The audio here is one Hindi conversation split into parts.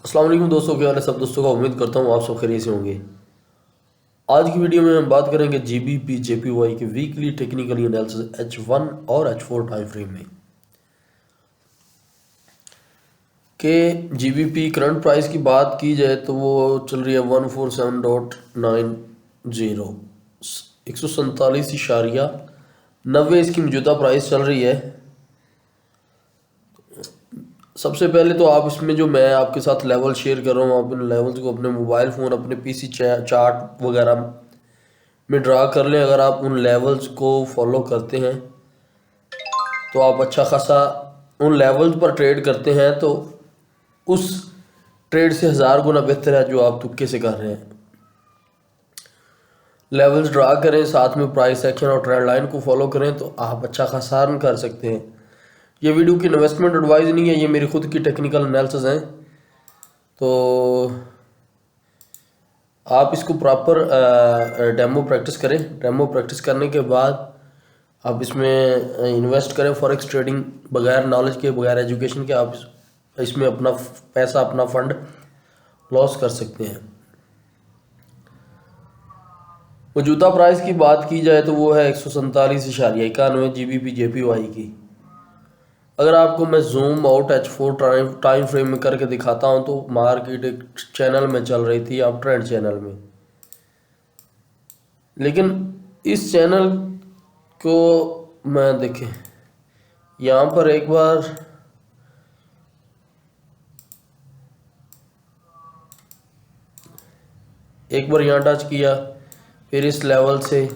अस्सलाम वालेकुम दोस्तों, क्या हाल है सब दोस्तों का। उम्मीद करता हूँ आप सब खैरियत से होंगे। आज की वीडियो में हम बात करेंगे जीबीपी जेपीवाई के वीकली टेक्निकल एनालिसिस H1 और H4 टाइम फ्रेम में के जीबीपी करंट प्राइस की बात की जाए तो वो चल रही है 147.90, 147.90 इसकी मौजूदा प्राइस चल रही है। सबसे पहले तो आप इसमें जो मैं आपके साथ लेवल शेयर कर रहा हूँ, आप इन लेवल्स को अपने मोबाइल फ़ोन, अपने पीसी चार्ट वगैरह में ड्रा कर लें। अगर आप उन लेवल्स को फॉलो करते हैं तो आप अच्छा खासा उन लेवल्स पर ट्रेड करते हैं तो उस ट्रेड से 1000 गुना बेहतर है जो आप तुक्के से कर रहे हैं। लेवल्स ड्रा करें, साथ में प्राइस एक्शन और ट्रेंड लाइन को फॉलो करें तो आप अच्छा खासा अर्न कर सकते हैं। ये वीडियो की इन्वेस्टमेंट एडवाइस नहीं है, ये मेरी खुद की टेक्निकल एनालिसिस हैं। तो आप इसको प्रॉपर डेमो प्रैक्टिस करें। डेमो प्रैक्टिस करने के बाद आप इसमें इन्वेस्ट करें। फॉरेक्स ट्रेडिंग बगैर नॉलेज के, बगैर एजुकेशन के आप इसमें अपना पैसा, अपना फंड लॉस कर सकते हैं। मौजूदा प्राइस की बात की जाए तो वो है 147.91 जीबीपी जेपीवाई की। अगर आपको मैं zoom out H4 time frame में करके दिखाता हूं तो मार्केट एक चैनल में चल रही थी, आप ट्रेंड चैनल में। लेकिन इस चैनल को मैं देखें यहाँ पर एक बार यहाँ टच किया, फिर इस लेवल से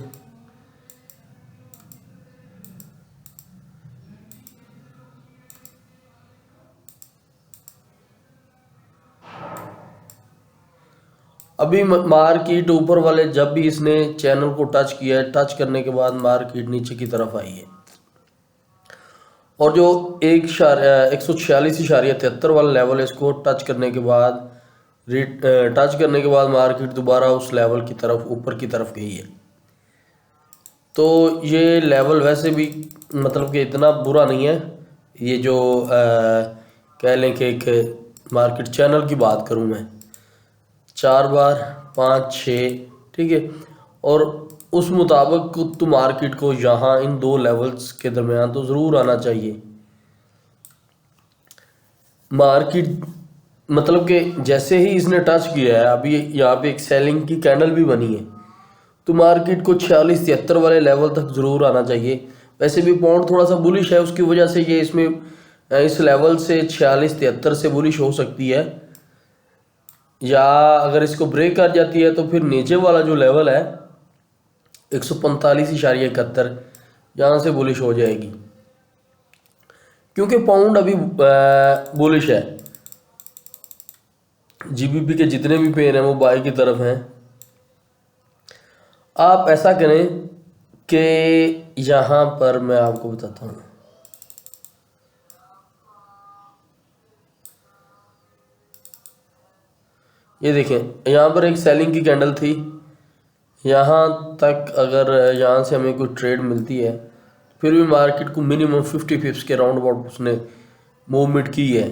अभी मार्केट ऊपर वाले जब भी इसने चैनल को टच किया है, टच करने के बाद मार्केट नीचे की तरफ आई है और जो 146.73 वाला लेवल है इसको टच करने के बाद मार्केट दोबारा उस लेवल की तरफ ऊपर की तरफ गई है। तो ये लेवल वैसे भी मतलब कि इतना बुरा नहीं है। ये जो कह लें कि एक मार्केट चैनल की बात करूं मैं, 4 बार 5 6, ठीक है, और उस मुताबिक तो मार्केट को यहाँ इन दो लेवल्स के दरमियान तो ज़रूर आना चाहिए। मार्केट मतलब कि जैसे ही इसने टच किया है, अभी यहाँ पे एक सेलिंग की कैंडल भी बनी है, तो मार्केट को 46.73 वाले लेवल तक ज़रूर आना चाहिए। वैसे भी पाउंड थोड़ा सा बुलिश है, उसकी वजह से ये इसमें इस लेवल से 46.73 से बुलिश हो सकती है, या अगर इसको ब्रेक कर जाती है तो फिर नीचे वाला जो लेवल है 145.71 यहाँ से बुलिश हो जाएगी, क्योंकि पाउंड अभी बुलिश है। जीबीपी के जितने भी पेयर हैं वो बाई की तरफ हैं। आप ऐसा करें कि यहाँ पर मैं आपको बताता हूँ, ये देखें यहाँ पर एक सेलिंग की कैंडल थी। यहाँ तक अगर यहाँ से हमें कोई ट्रेड मिलती है, फिर भी मार्केट को मिनिमम 50 पिप्स के राउंड अबाउट उसने मूवमेंट की है।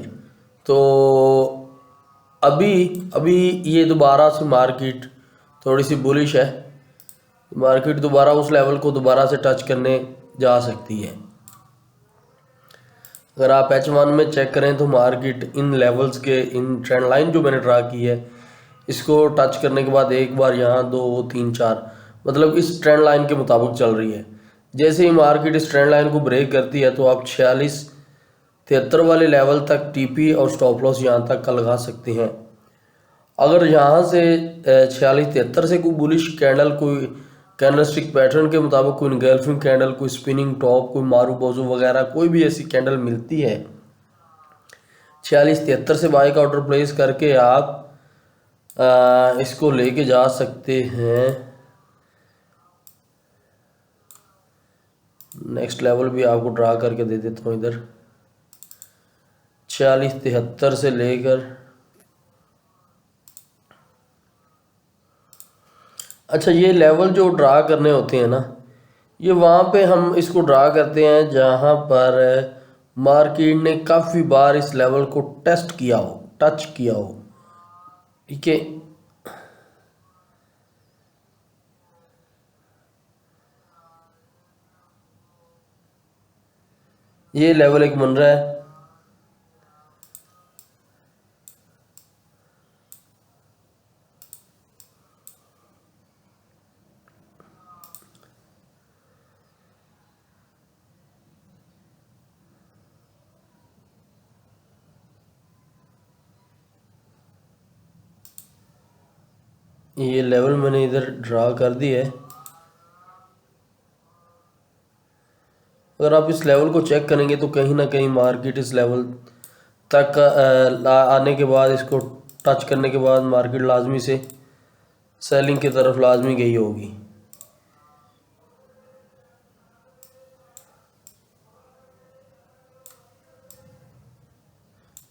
तो अभी ये दोबारा से मार्केट थोड़ी सी बुलिश है, मार्केट दोबारा उस लेवल को दोबारा से टच करने जा सकती है। अगर आप H1 में चेक करें तो मार्केट इन लेवल्स के, इन ट्रेंड लाइन जो मैंने ड्रा की है, इसको टच करने के बाद एक बार यहाँ 2 3 4 मतलब इस ट्रेंड लाइन के मुताबिक चल रही है। जैसे ही मार्केट इस ट्रेंड लाइन को ब्रेक करती है तो आप 46.73 वाले लेवल तक टीपी और स्टॉप लॉस यहाँ तक का लगा सकते हैं। अगर यहाँ से 46.73 से कोई बुलिश कैंडल, कोई कैंडलस्टिक पैटर्न के मुताबिक कोई इंगल्फिंग कैंडल, कोई स्पिनिंग टॉप, कोई मारू बाजू वगैरह कोई भी ऐसी कैंडल मिलती है, 46.73 से बाई का ऑर्डर प्लेस करके आप इसको लेके जा सकते हैं। नेक्स्ट लेवल भी आपको ड्रा करके दे देता हूँ इधर, 46.73 से लेकर, अच्छा ये लेवल जो ड्रा करने होते हैं ना, ये वहाँ पे हम इसको ड्रा करते हैं जहाँ पर मार्केट ने काफ़ी बार इस लेवल को टेस्ट किया हो, टच किया हो। ठीक है, ये लेवल 1 बन रहा है। ये लेवल मैंने इधर ड्रा कर दी है। अगर आप इस लेवल को चेक करेंगे तो कहीं ना कहीं मार्केट इस लेवल तक आने के बाद, इसको टच करने के बाद मार्केट लाजमी से सेलिंग की तरफ लाजमी गई होगी।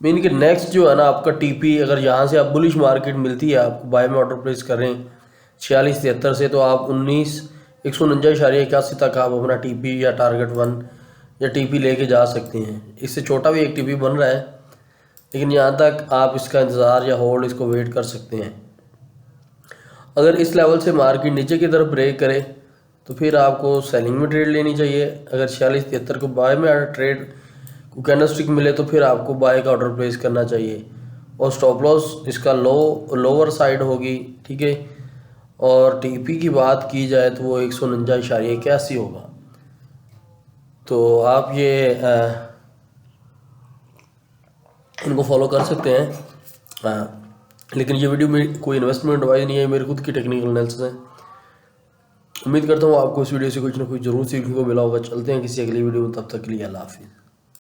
मीन कि नेक्स्ट जो है ना आपका टीपी, अगर यहाँ से आप बुलिश मार्केट मिलती है, आपको बाय में ऑर्डर प्लेस कर रहे हैं 4673 से, तो आप 149 तक आप अपना टीपी या टारगेट 1 या टीपी लेके जा सकते हैं। इससे छोटा भी एक टीपी बन रहा है, लेकिन यहाँ तक आप इसका इंतज़ार या होल्ड इसको वेट कर सकते हैं। अगर इस लेवल से मार्केट नीचे की तरफ ब्रेक करे तो फिर आपको सेलिंग में ट्रेड लेनी चाहिए। अगर 4673 को बाय में ट्रेड को कैंडलस्टिक मिले तो फिर आपको बाय का ऑर्डर प्लेस करना चाहिए, और स्टॉप लॉस इसका लोअर साइड होगी। ठीक है, और टीपी की बात की जाए तो वो 149.81 होगा। तो आप ये इनको फॉलो कर सकते हैं। लेकिन ये वीडियो में कोई इन्वेस्टमेंट एडवाइस नहीं है, मेरी खुद की टेक्निकल एनालिसिस है। उम्मीद करता हूँ आपको इस वीडियो से कुछ ना कुछ जरूर सीखने को मिला होगा। चलते हैं किसी अगली वीडियो में, तब तक के लिए अल्लाह हाफिज़।